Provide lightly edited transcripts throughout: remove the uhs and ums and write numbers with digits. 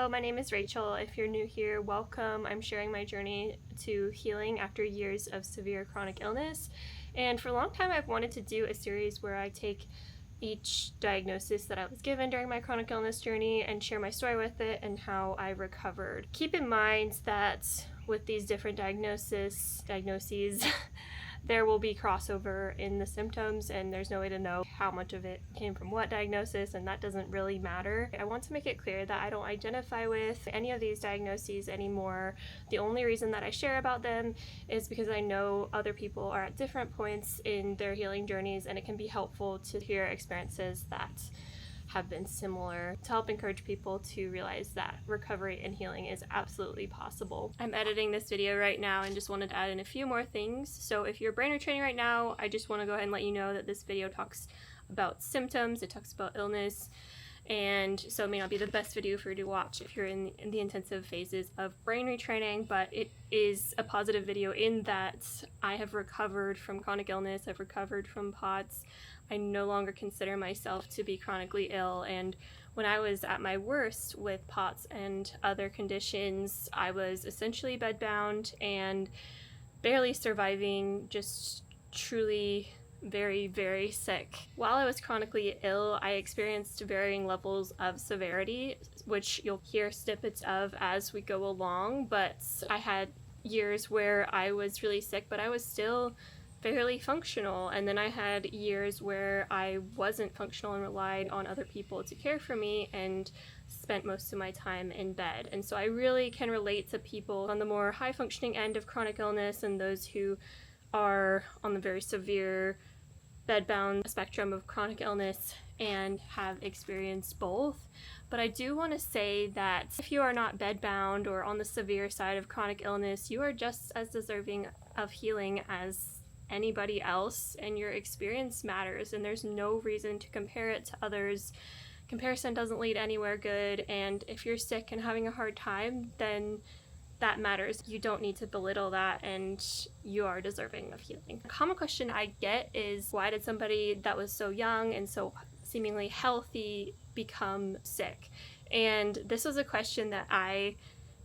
Hello, my name is Rachel. If you're new here, welcome. I'm sharing my journey to healing after years of severe chronic illness. And for a long time, I've wanted to do a series where I take each diagnosis that I was given during my chronic illness journey and share my story with it and how I recovered. Keep in mind that with these different diagnoses, there will be crossover in the symptoms, and there's no way to know how much of it came from what diagnosis, and that doesn't really matter. I want to make it clear that I don't identify with any of these diagnoses anymore. The only reason that I share about them is because I know other people are at different points in their healing journeys, and it can be helpful to hear experiences that have been similar to help encourage people to realize that recovery and healing is absolutely possible. I'm editing this video right now and just wanted to add in a few more things. So if you're brain retraining right now, I just want to go ahead and let you know that this video talks about symptoms, it talks about illness, and so it may not be the best video for you to watch if you're in the intensive phases of brain retraining, but it is a positive video in that I have recovered from chronic illness, I've recovered from POTS. I no longer consider myself to be chronically ill, and when I was at my worst with POTS and other conditions, I was essentially bedbound and barely surviving, just truly very, very sick. While I was chronically ill, I experienced varying levels of severity, which you'll hear snippets of as we go along, but I had years where I was really sick, but I was still fairly functional, and then I had years where I wasn't functional and relied on other people to care for me and spent most of my time in bed. And so I really can relate to people on the more high functioning end of chronic illness and those who are on the very severe bedbound spectrum of chronic illness and have experienced both. But I do want to say that if you are not bedbound or on the severe side of chronic illness, you are just as deserving of healing as anybody else, and your experience matters, and there's no reason to compare it to others. Comparison doesn't lead anywhere good, and if you're sick and having a hard time, then that matters. You don't need to belittle that, and you are deserving of healing. A common question I get is, why did somebody that was so young and so seemingly healthy become sick? And this was a question that I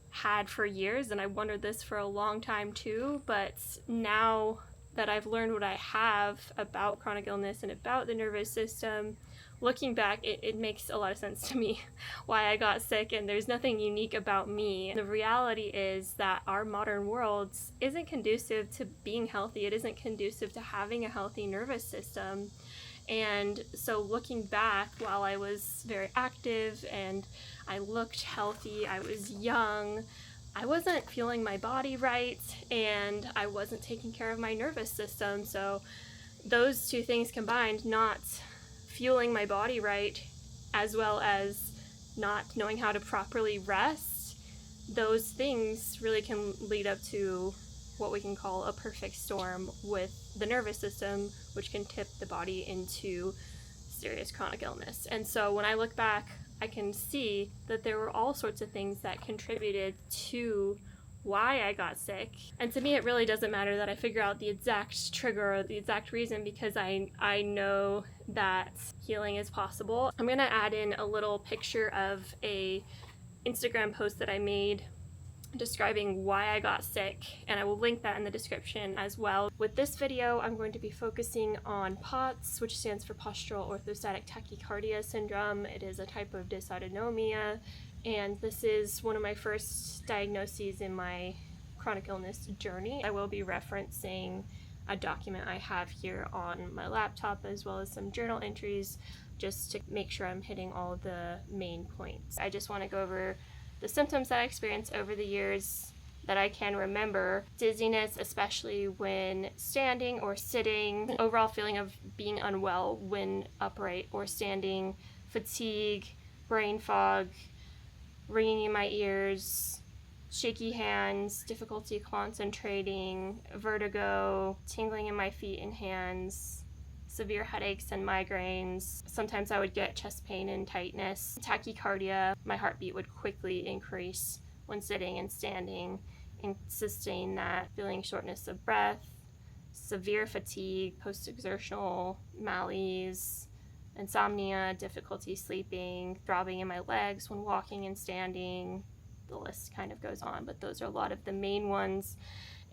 had for years, and I wondered this for a long time too, but now that I've learned what I have about chronic illness and about the nervous system, looking back, it makes a lot of sense to me why I got sick, and there's nothing unique about me. The reality is that our modern world isn't conducive to being healthy. It isn't conducive to having a healthy nervous system. And so looking back, while I was very active and I looked healthy, I was young, I wasn't feeling my body right, and I wasn't taking care of my nervous system. So those two things combined, not fueling my body right, as well as not knowing how to properly rest, those things really can lead up to what we can call a perfect storm with the nervous system, which can tip the body into serious chronic illness. And so when I look back, I can see that there were all sorts of things that contributed to why I got sick. And to me, it really doesn't matter that I figure out the exact trigger or the exact reason, because I know that healing is possible. I'm gonna add in a little picture of a Instagram post that I made describing why I got sick, and I will link that in the description as well. With this video, I'm going to be focusing on POTS, which stands for postural orthostatic tachycardia syndrome. It is a type of dysautonomia, and this is one of my first diagnoses in my chronic illness journey. I will be referencing a document I have here on my laptop, as well as some journal entries, just to make sure I'm hitting all the main points. I just want to go over the symptoms that I experienced over the years that I can remember. Dizziness, especially when standing or sitting, overall feeling of being unwell when upright or standing, fatigue, brain fog, ringing in my ears, shaky hands, difficulty concentrating, vertigo, tingling in my feet and hands, severe headaches and migraines. Sometimes I would get chest pain and tightness, tachycardia. My heartbeat would quickly increase when sitting and standing, and sustain that, feeling shortness of breath, severe fatigue, post-exertional malaise, insomnia, difficulty sleeping, throbbing in my legs when walking and standing. The list kind of goes on, but those are a lot of the main ones.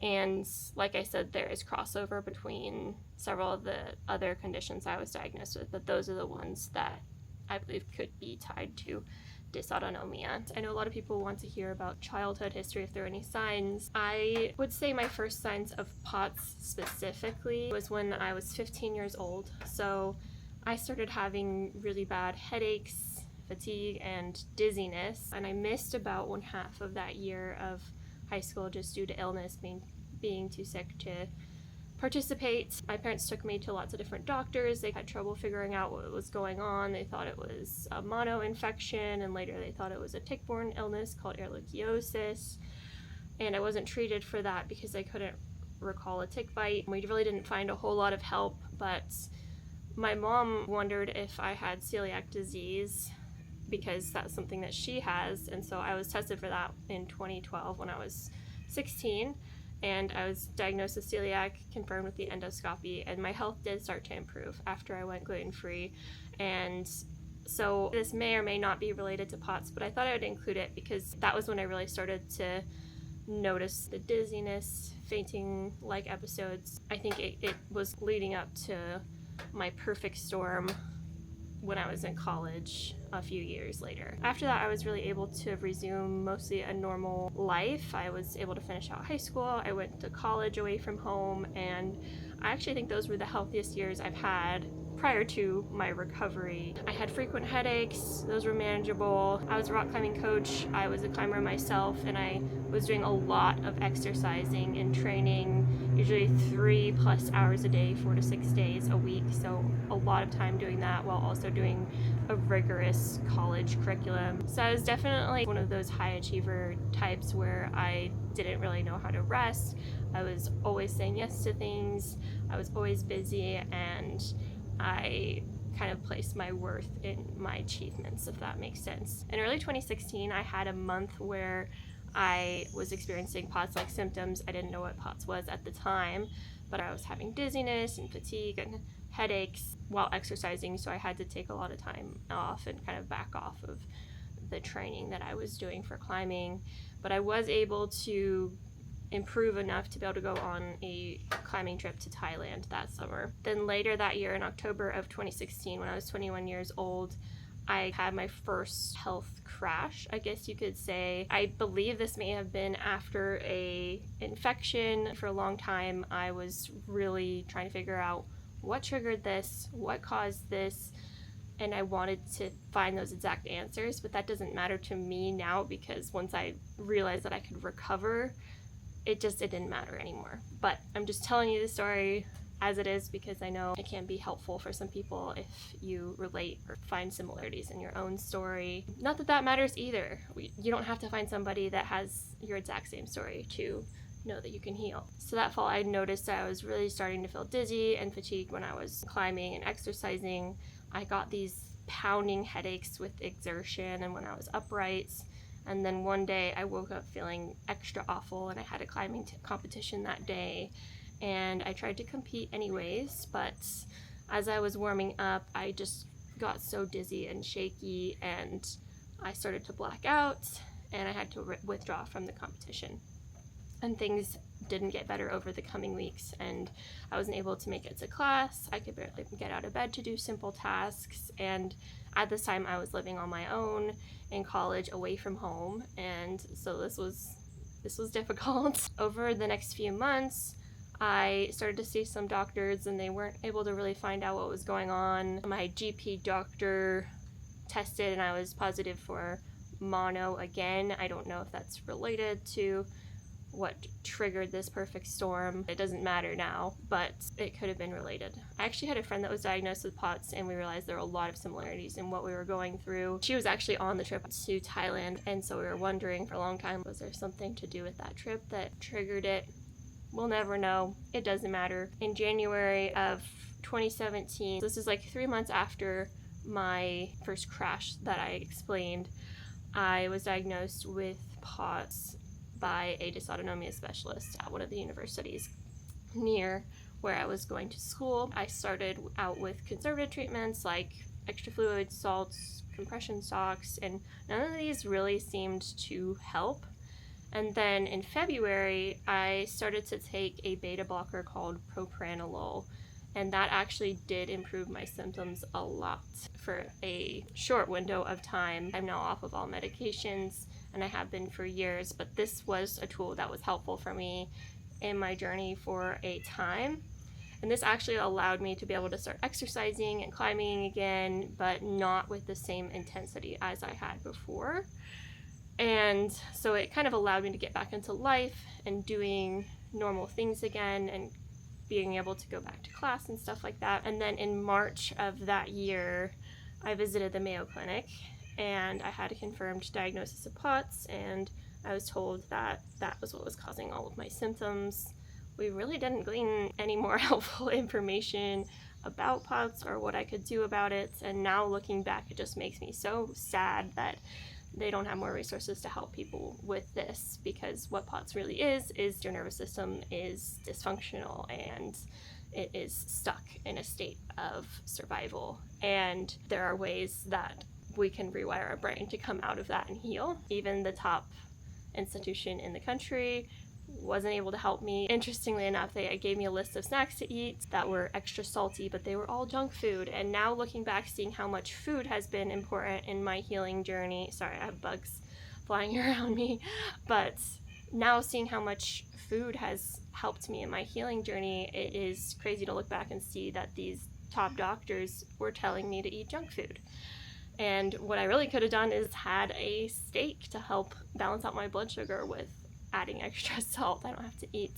And like I said, there is crossover between several of the other conditions I was diagnosed with, but those are the ones that I believe could be tied to dysautonomia. I know a lot of people want to hear about childhood history, if there are any signs. I would say my first signs of POTS specifically was when I was 15 years old. So I started having really bad headaches, fatigue, and dizziness, and I missed about 1/2 of that year of high school just due to illness, being too sick to participate. My parents took me to lots of different doctors. They had trouble figuring out what was going on. They thought it was a mono infection, and later they thought it was a tick-borne illness called ehrlichiosis, and I wasn't treated for that because I couldn't recall a tick bite. We really didn't find a whole lot of help, but my mom wondered if I had celiac disease because that's something that she has, and so I was tested for that in 2012 when I was 16, and I was diagnosed with celiac, confirmed with the endoscopy, and my health did start to improve after I went gluten-free. And so this may or may not be related to POTS, but I thought I would include it because that was when I really started to notice the dizziness, fainting-like episodes. I think it was leading up to my perfect storm when I was in college a few years later. After that, I was really able to resume mostly a normal life. I was able to finish out high school. I went to college away from home, and I actually think those were the healthiest years I've had prior to my recovery. I had frequent headaches. Those were manageable. I was a rock climbing coach. I was a climber myself, and I was doing a lot of exercising and training, usually 3+ hours a day, 4 to 6 days a week. So a lot of time doing that while also doing a rigorous college curriculum. So I was definitely one of those high achiever types where I didn't really know how to rest. I was always saying yes to things. I was always busy, and I kind of placed my worth in my achievements, if that makes sense. In early 2016, I had a month where I was experiencing POTS-like symptoms. I didn't know what POTS was at the time, but I was having dizziness and fatigue and headaches while exercising, so I had to take a lot of time off and kind of back off of the training that I was doing for climbing. But I was able to improve enough to be able to go on a climbing trip to Thailand that summer. Then later that year, in October of 2016, when I was 21 years old, I had my first health crash, I guess you could say. I believe this may have been after a infection. For a long time, I was really trying to figure out what triggered this, what caused this, and I wanted to find those exact answers, but that doesn't matter to me now because once I realized that I could recover, it didn't matter anymore. But I'm just telling you the story as it is because I know it can be helpful for some people if you relate or find similarities in your own story. Not that that matters either. You don't have to find somebody that has your exact same story to know that you can heal. So that fall, I noticed that I was really starting to feel dizzy and fatigued when I was climbing and exercising. I got these pounding headaches with exertion and when I was upright. And then one day I woke up feeling extra awful, and I had a climbing competition that day, and I tried to compete anyways, but as I was warming up, I just got so dizzy and shaky, and I started to black out, and I had to withdraw from the competition. And things didn't get better over the coming weeks, and I wasn't able to make it to class. I could barely get out of bed to do simple tasks, and at this time I was living on my own in college away from home, and so this was difficult. Over the next few months, I started to see some doctors, and they weren't able to really find out what was going on. My GP doctor tested, and I was positive for mono again. I don't know if that's related to what triggered this perfect storm. It doesn't matter now, but it could have been related. I actually had a friend that was diagnosed with POTS, and we realized there were a lot of similarities in what we were going through. She was actually on the trip to Thailand, and so we were wondering for a long time, was there something to do with that trip that triggered it? We'll never know. It doesn't matter. In January of 2017, this is like 3 months after my first crash that I explained, I was diagnosed with POTS by a dysautonomia specialist at one of the universities near where I was going to school. I started out with conservative treatments like extra fluids, salts, compression socks, and none of these really seemed to help. And then in February, I started to take a beta blocker called propranolol, and that actually did improve my symptoms a lot for a short window of time. I'm now off of all medications, and I have been for years, but this was a tool that was helpful for me in my journey for a time. And this actually allowed me to be able to start exercising and climbing again, but not with the same intensity as I had before. And so it kind of allowed me to get back into life and doing normal things again and being able to go back to class and stuff like that. And then in March of that year, I visited the Mayo Clinic and I had a confirmed diagnosis of POTS, and I was told that that was what was causing all of my symptoms. We really didn't glean any more helpful information about POTS or what I could do about it. And now looking back, it just makes me so sad that they don't have more resources to help people with this, because what POTS really is your nervous system is dysfunctional and it is stuck in a state of survival. And there are ways that we can rewire our brain to come out of that and heal. Even the top institution in the country wasn't able to help me. Interestingly enough, they gave me a list of snacks to eat that were extra salty, but they were all junk food. And now looking back, seeing how much food has been important in my healing journey. Sorry, I have bugs flying around me. But now seeing how much food has helped me in my healing journey, it is crazy to look back and see that these top doctors were telling me to eat junk food. And what I really could have done is had a steak to help balance out my blood sugar with adding extra salt. I don't have to eat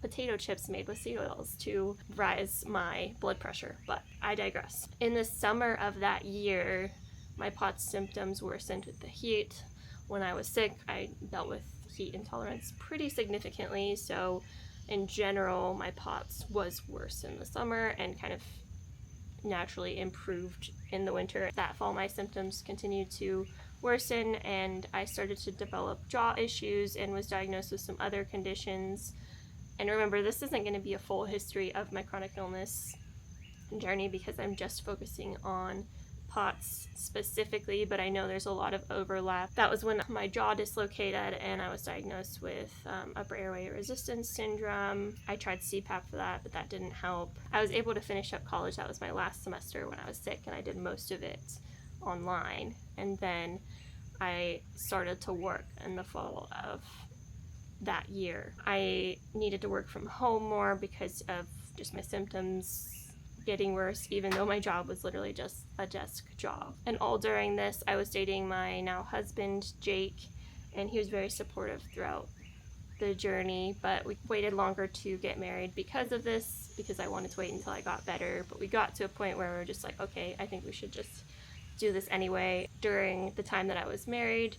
potato chips made with seed oils to rise my blood pressure, but I digress. In the summer of that year, my POTS symptoms worsened with the heat. When I was sick, I dealt with heat intolerance pretty significantly, so in general, my POTS was worse in the summer and kind of naturally improved in the winter. That fall, my symptoms continued to worsen, and I started to develop jaw issues and was diagnosed with some other conditions. And remember, this isn't going to be a full history of my chronic illness journey because I'm just focusing on POTS specifically, but I know there's a lot of overlap. That was when my jaw dislocated and I was diagnosed with upper airway resistance syndrome. I tried CPAP for that, but that didn't help. I was able to finish up college. That was my last semester when I was sick, and I did most of it online. And then I started to work in the fall of that year. I needed to work from home more because of just my symptoms getting worse, even though my job was literally just a desk job. And all during this, I was dating my now husband, Jake, and he was very supportive throughout the journey, but we waited longer to get married because of this, because I wanted to wait until I got better. But we got to a point where we were just like, okay, I think we should just do this anyway. During the time that I was married,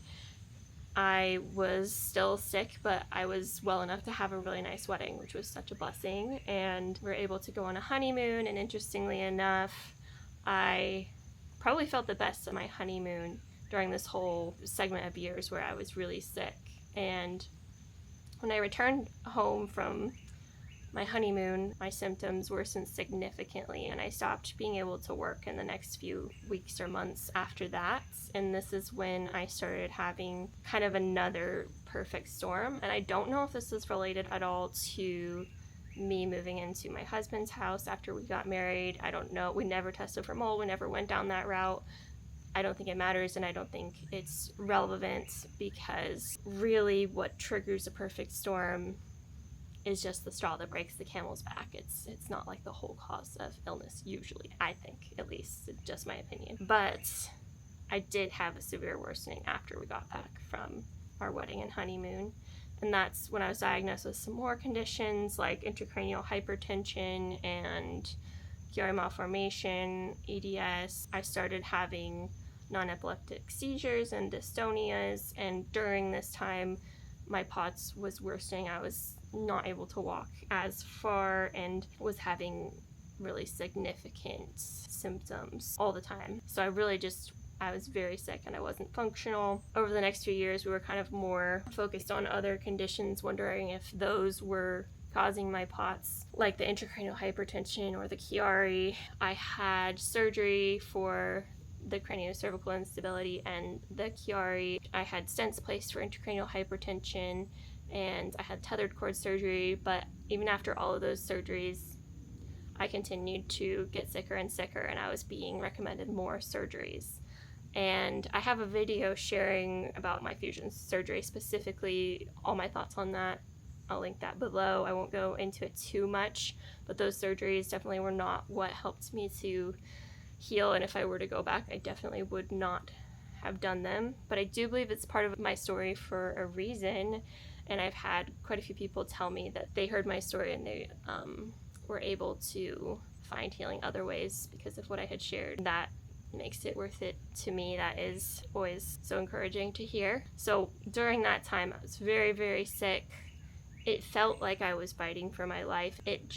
I was still sick, but I was well enough to have a really nice wedding, which was such a blessing. And we were able to go on a honeymoon, and interestingly enough, I probably felt the best of my honeymoon during this whole segment of years where I was really sick. And when I returned home from my honeymoon, my symptoms worsened significantly, and I stopped being able to work in the next few weeks or months after that. And this is when I started having kind of another perfect storm. And I don't know if this is related at all to me moving into my husband's house after we got married. I don't know. We never tested for mold. We never went down that route. I don't think it matters, and I don't think it's relevant, because really what triggers a perfect storm is just the straw that breaks the camel's back. It's not like the whole cause of illness, usually, I think, at least. It's just my opinion. But I did have a severe worsening after we got back from our wedding and honeymoon. And that's when I was diagnosed with some more conditions like intracranial hypertension and Chiari malformation, EDS. I started having non-epileptic seizures and dystonias, and during this time my POTS was worsening. I was not able to walk as far and was having really significant symptoms all the time. So I was very sick and I wasn't functional. Over the next few years, we were kind of more focused on other conditions, wondering if those were causing my POTS, like the intracranial hypertension or the Chiari. I had surgery for the craniocervical instability and the Chiari. I had stents placed for intracranial hypertension, and I had tethered cord surgery, but even after all of those surgeries, I continued to get sicker and sicker, and I was being recommended more surgeries. And I have a video sharing about my fusion surgery, specifically all my thoughts on that. I'll link that below. I won't go into it too much, but those surgeries definitely were not what helped me to heal, and if I were to go back, I definitely would not have done them. But I do believe it's part of my story for a reason, and I've had quite a few people tell me that they heard my story and they were able to find healing other ways because of what I had shared. That makes it worth it to me. That is always so encouraging to hear. So during that time, I was very, very sick. It felt like I was fighting for my life. It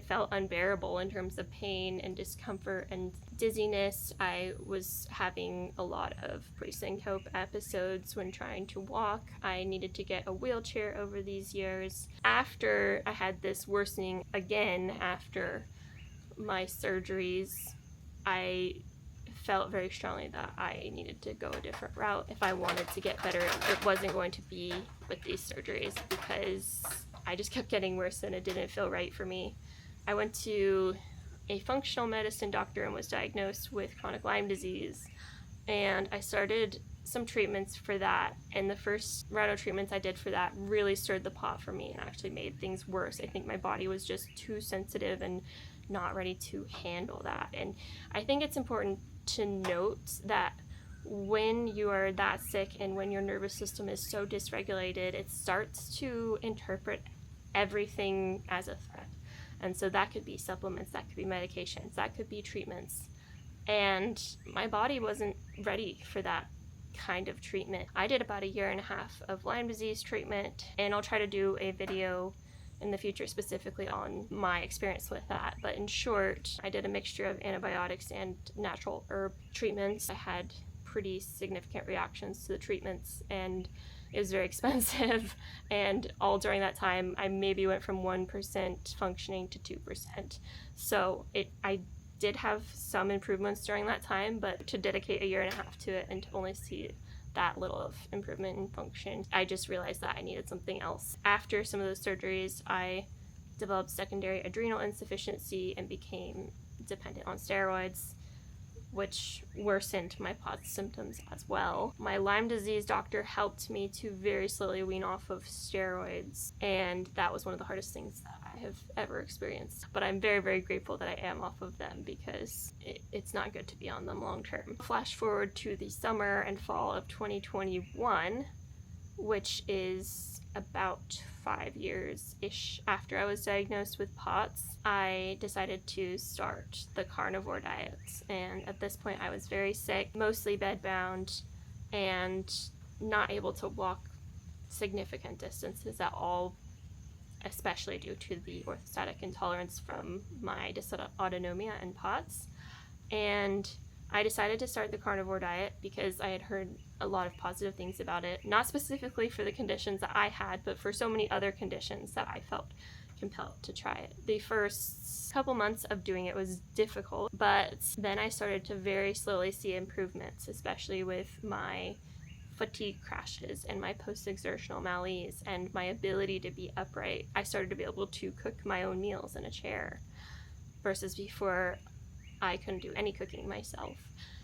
felt unbearable in terms of pain and discomfort and dizziness. I was having a lot of pre-syncope episodes when trying to walk. I needed to get a wheelchair over these years. After I had this worsening again after my surgeries, I felt very strongly that I needed to go a different route. If I wanted to get better, it wasn't going to be with these surgeries because I just kept getting worse and it didn't feel right for me. I went to a functional medicine doctor and was diagnosed with chronic Lyme disease, and I started some treatments for that, and the first round of treatments I did for that really stirred the pot for me and actually made things worse. I think my body was just too sensitive and not ready to handle that. And I think it's important to note that when you are that sick and when your nervous system is so dysregulated, it starts to interpret everything as a threat. And so that could be supplements, that could be medications, that could be treatments. And my body wasn't ready for that kind of treatment. I did about 1.5 years of Lyme disease treatment, and I'll try to do a video in the future specifically on my experience with that. But in short, I did a mixture of antibiotics and natural herb treatments. I had pretty significant reactions to the treatments, and it was very expensive. And all during that time, I maybe went from 1% functioning to 2%. So I did have some improvements during that time, but to dedicate 1.5 years to it and to only see that little of improvement in function, I just realized that I needed something else. After some of those surgeries, I developed secondary adrenal insufficiency and became dependent on steroids, which worsened my POTS symptoms as well. My Lyme disease doctor helped me to very slowly wean off of steroids, and that was one of the hardest things that I have ever experienced. But I'm very, very grateful that I am off of them because it's not good to be on them long term. Flash forward to the summer and fall of 2021, which is about 5 years-ish after I was diagnosed with POTS, I decided to start the carnivore diet. And at this point I was very sick, mostly bedbound, and not able to walk significant distances at all, especially due to the orthostatic intolerance from my dysautonomia and POTS. And I decided to start the carnivore diet because I had heard a lot of positive things about it, not specifically for the conditions that I had, but for so many other conditions that I felt compelled to try it. The first couple months of doing it was difficult, but then I started to very slowly see improvements, especially with my fatigue crashes and my post-exertional malaise and my ability to be upright. I started to be able to cook my own meals in a chair versus before I couldn't do any cooking myself.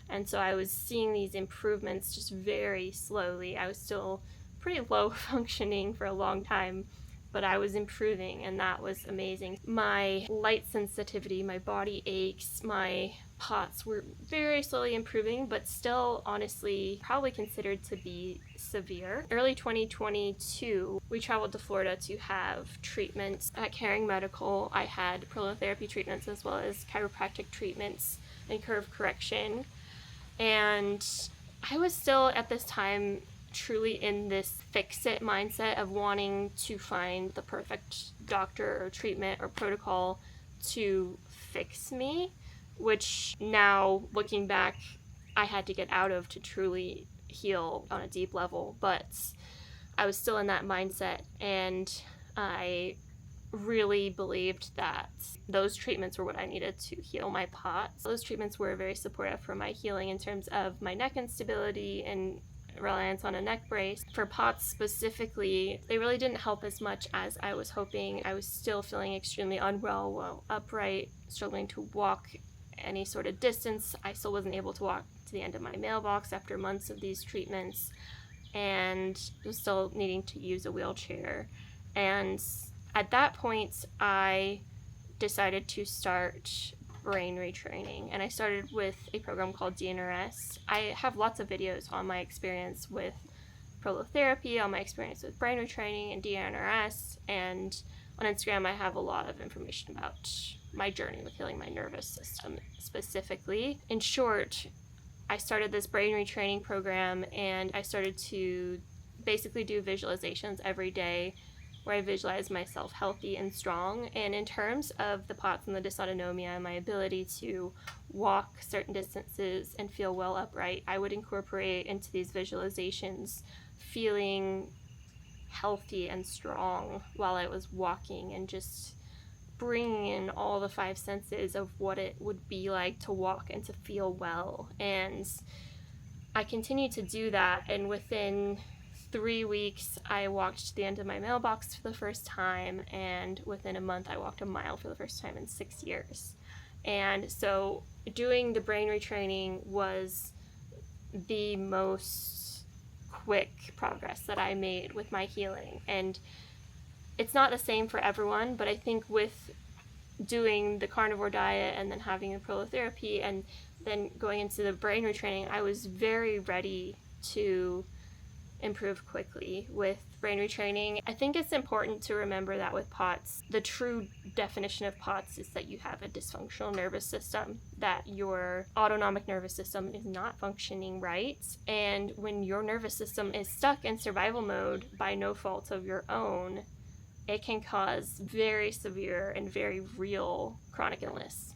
And so I was seeing these improvements just very slowly. I was still pretty low functioning for a long time, but I was improving, and that was amazing. My light sensitivity, my body aches, my POTS were very slowly improving, but still honestly probably considered to be severe. Early 2022, we traveled to Florida to have treatments at Caring Medical. I had Prolotherapy treatments as well as chiropractic treatments and curve correction. And I was still at this time truly in this fix-it mindset of wanting to find the perfect doctor or treatment or protocol to fix me, which now looking back I had to get out of to truly heal on a deep level. But I was still in that mindset, and I really believed that those treatments were what I needed to heal my POTS. Those treatments were very supportive for my healing in terms of my neck instability and reliance on a neck brace. For POTS specifically, they really didn't help as much as I was hoping. I was still feeling extremely unwell while upright, struggling to walk any sort of distance. I still wasn't able to walk to the end of my mailbox after months of these treatments, and was still needing to use a wheelchair. And at that point, I decided to start brain retraining, and I started with a program called DNRS. I have lots of videos on my experience with Prolotherapy, on my experience with brain retraining and DNRS, and on Instagram I have a lot of information about my journey with healing my nervous system specifically. In short, I started this brain retraining program, and I started to basically do visualizations every day where I visualize myself healthy and strong. And in terms of the POTS and the dysautonomia, my ability to walk certain distances and feel well upright, I would incorporate into these visualizations feeling healthy and strong while I was walking, and just bringing in all the five senses of what it would be like to walk and to feel well. And I continued to do that, and within 3 weeks I walked to the end of my mailbox for the first time, and within a month I walked a mile for the first time in 6 years. And so doing the brain retraining was the most quick progress that I made with my healing. And it's not the same for everyone, but I think with doing the carnivore diet and then having the prolotherapy and then going into the brain retraining, I was very ready to improve quickly with brain retraining. I think it's important to remember that with POTS, the true definition of POTS is that you have a dysfunctional nervous system, that your autonomic nervous system is not functioning right. And when your nervous system is stuck in survival mode by no fault of your own, it can cause very severe and very real chronic illness.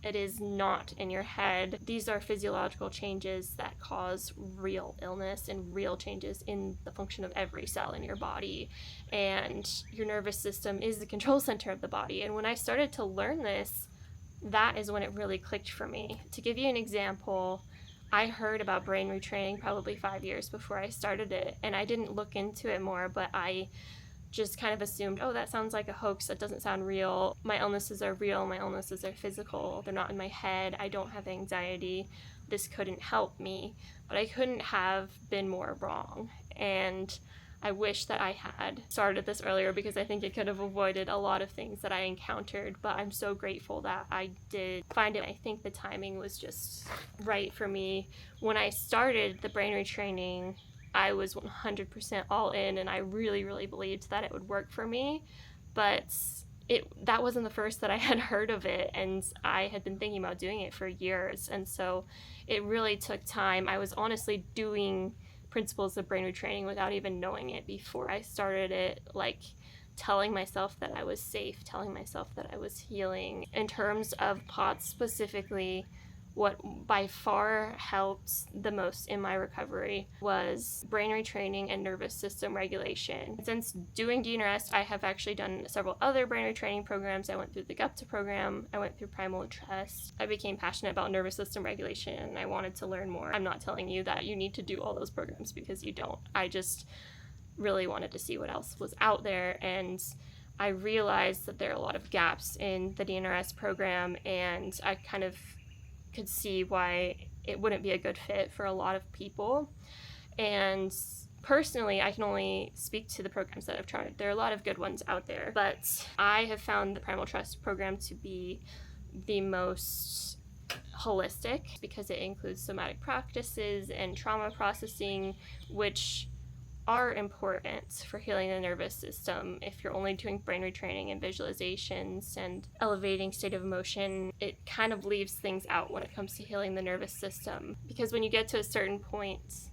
It is not in your head. These are physiological changes that cause real illness and real changes in the function of every cell in your body. And your nervous system is the control center of the body. And when I started to learn this, that is when it really clicked for me. To give you an example, I heard about brain retraining probably 5 years before I started it, and I didn't look into it more, but I just kind of assumed, oh, that sounds like a hoax, that doesn't sound real. My illnesses are real, my illnesses are physical, they're not in my head, I don't have anxiety, this couldn't help me. But I couldn't have been more wrong. And I wish that I had started this earlier, because I think it could have avoided a lot of things that I encountered, but I'm so grateful that I did find it. I think the timing was just right for me. When I started the brain retraining, I was 100% all in, and I really, really believed that it would work for me, but that wasn't the first that I had heard of it, and I had been thinking about doing it for years, and so it really took time. I was honestly doing principles of brain retraining without even knowing it before I started it, like telling myself that I was safe, telling myself that I was healing. In terms of POTS specifically, what by far helped the most in my recovery was brain retraining and nervous system regulation. Since doing DNRS, I have actually done several other brain retraining programs. I went through the GUPTA program, I went through Primal Trust. I became passionate about nervous system regulation, and I wanted to learn more. I'm not telling you that you need to do all those programs, because you don't. I just really wanted to see what else was out there, and I realized that there are a lot of gaps in the DNRS program, and I kind of could see why it wouldn't be a good fit for a lot of people. And personally, I can only speak to the programs that I've tried. There are a lot of good ones out there, but I have found the Primal Trust program to be the most holistic, because it includes somatic practices and trauma processing, which are important for healing the nervous system. If you're only doing brain retraining and visualizations and elevating state of emotion, it kind of leaves things out when it comes to healing the nervous system. Because when you get to a certain point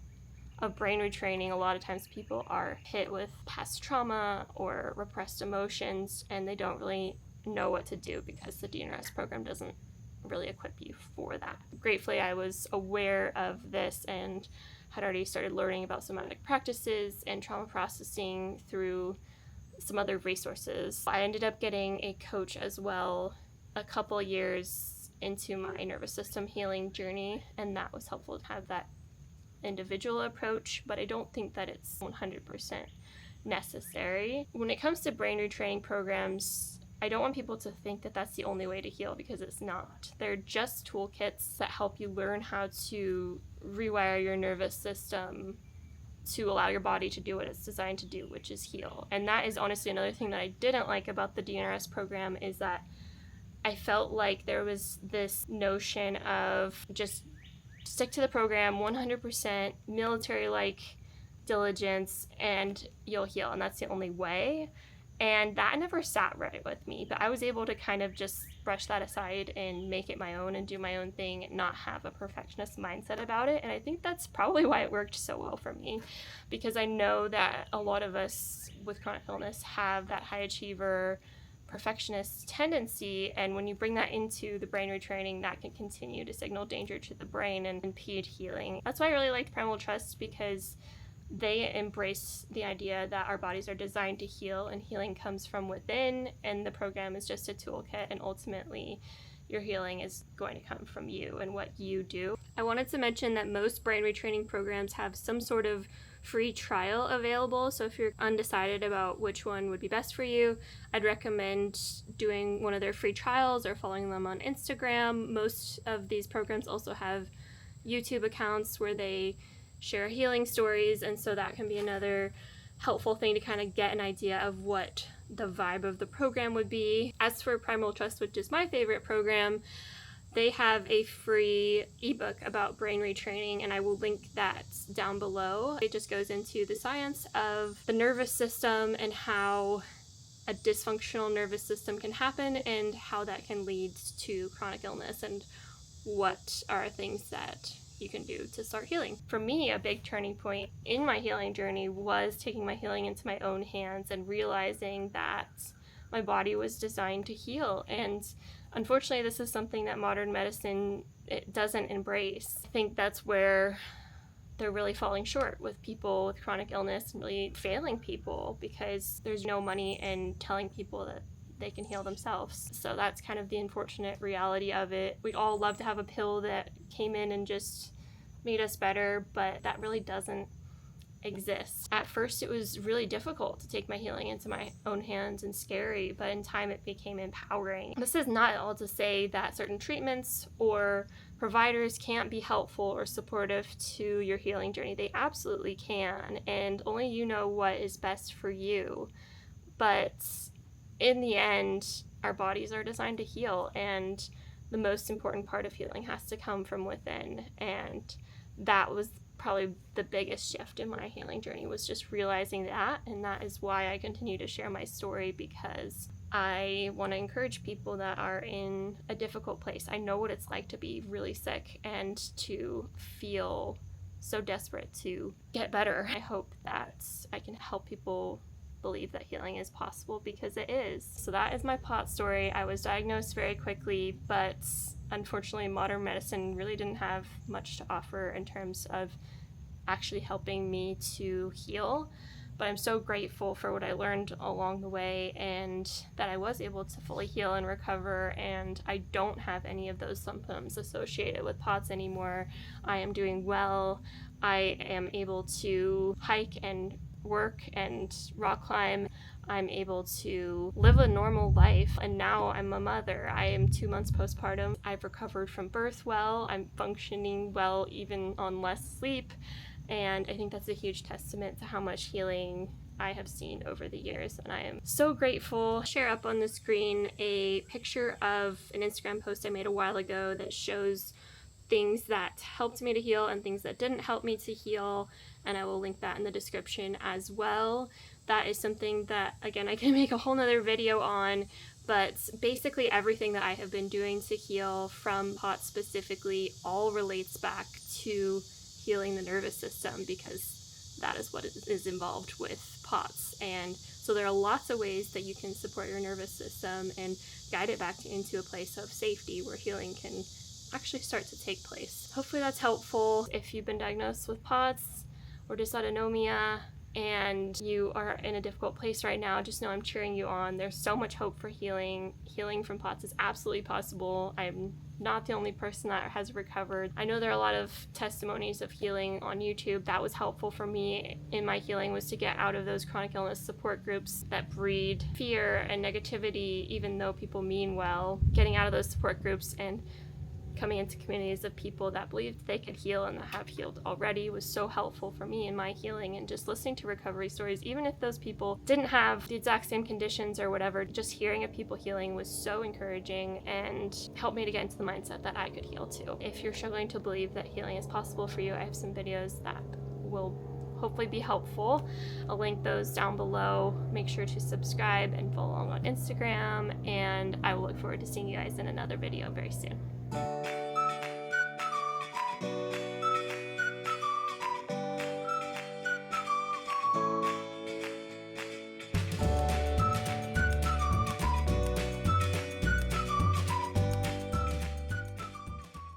of brain retraining, a lot of times people are hit with past trauma or repressed emotions, and they don't really know what to do, because the DNRS program doesn't really equip you for that. Gratefully, I was aware of this and had already started learning about somatic practices and trauma processing through some other resources. I ended up getting a coach as well a couple years into my nervous system healing journey, and that was helpful to have that individual approach, but I don't think that it's 100% necessary. When it comes to brain retraining programs, I don't want people to think that that's the only way to heal, because it's not. They're just toolkits that help you learn how to rewire your nervous system to allow your body to do what it's designed to do, which is heal. And that is honestly another thing that I didn't like about the DNRS program, is that I felt like there was this notion of just stick to the program 100%, military-like diligence, and you'll heal, and that's the only way. And that never sat right with me, but I was able to kind of just brush that aside and make it my own and do my own thing and not have a perfectionist mindset about it. And I think that's probably why it worked so well for me, because I know that a lot of us with chronic illness have that high achiever, perfectionist tendency, and when you bring that into the brain retraining, that can continue to signal danger to the brain and impede healing. That's why I really liked Primal Trust, because they embrace the idea that our bodies are designed to heal, and healing comes from within, and the program is just a toolkit, and ultimately your healing is going to come from you and what you do. I wanted to mention that most brain retraining programs have some sort of free trial available, so if you're undecided about which one would be best for you, I'd recommend doing one of their free trials or following them on Instagram. Most of these programs also have YouTube accounts where they share healing stories, and so that can be another helpful thing to kind of get an idea of what the vibe of the program would be. As for Primal Trust, which is my favorite program, they have a free ebook about brain retraining, and I will link that down below. It just goes into the science of the nervous system and how a dysfunctional nervous system can happen and how that can lead to chronic illness, and what are things that you can do to start healing. For me, a big turning point in my healing journey was taking my healing into my own hands and realizing that my body was designed to heal. And unfortunately, this is something that modern medicine doesn't embrace. I think that's where they're really falling short with people with chronic illness, and really failing people, because there's no money in telling people that they can heal themselves. So that's kind of the unfortunate reality of it. We all love to have a pill that came in and just made us better, but that really doesn't exist. At first it was really difficult to take my healing into my own hands and scary, but in time it became empowering. This is not at all to say that certain treatments or providers can't be helpful or supportive to your healing journey. They absolutely can, and only you know what is best for you. But in the end, our bodies are designed to heal, and the most important part of healing has to come from within. And that was probably the biggest shift in my healing journey, was just realizing that. And that is why I continue to share my story, because I want to encourage people that are in a difficult place. I know what it's like to be really sick and to feel so desperate to get better. I hope that I can help people believe that healing is possible, because it is. So that is my POTS story. I was diagnosed very quickly, but unfortunately modern medicine really didn't have much to offer in terms of actually helping me to heal. But I'm so grateful for what I learned along the way, and that I was able to fully heal and recover, and I don't have any of those symptoms associated with POTS anymore. I am doing well. I am able to hike and work and rock climb. I'm able to live a normal life, and now I'm a mother. I am 2 months postpartum. I've recovered from birth well. I'm functioning well even on less sleep, and I think that's a huge testament to how much healing I have seen over the years, and I am so grateful. I'll share up on the screen a picture of an Instagram post I made a while ago that shows things that helped me to heal and things that didn't help me to heal, and I will link that in the description as well. That is something that, again, I can make a whole nother video on, but basically everything that I have been doing to heal from POTS specifically all relates back to healing the nervous system, because that is what is involved with POTS. And so there are lots of ways that you can support your nervous system and guide it back into a place of safety where healing can actually start to take place. Hopefully that's helpful if you've been diagnosed with POTS or dysautonomia and you are in a difficult place right now, just know I'm cheering you on. There's so much hope for healing. Healing from POTS is absolutely possible. I'm not the only person that has recovered. I know there are a lot of testimonies of healing on YouTube. That was helpful for me in my healing, was to get out of those chronic illness support groups that breed fear and negativity, even though people mean well. Getting out of those support groups and coming into communities of people that believed they could heal and that have healed already was so helpful for me in my healing. And just listening to recovery stories, even if those people didn't have the exact same conditions or whatever, just hearing of people healing was so encouraging and helped me to get into the mindset that I could heal too. If you're struggling to believe that healing is possible for you, I have some videos that will hopefully be helpful. I'll link those down below. Make sure to subscribe and follow along on Instagram, and I will look forward to seeing you guys in another video very soon.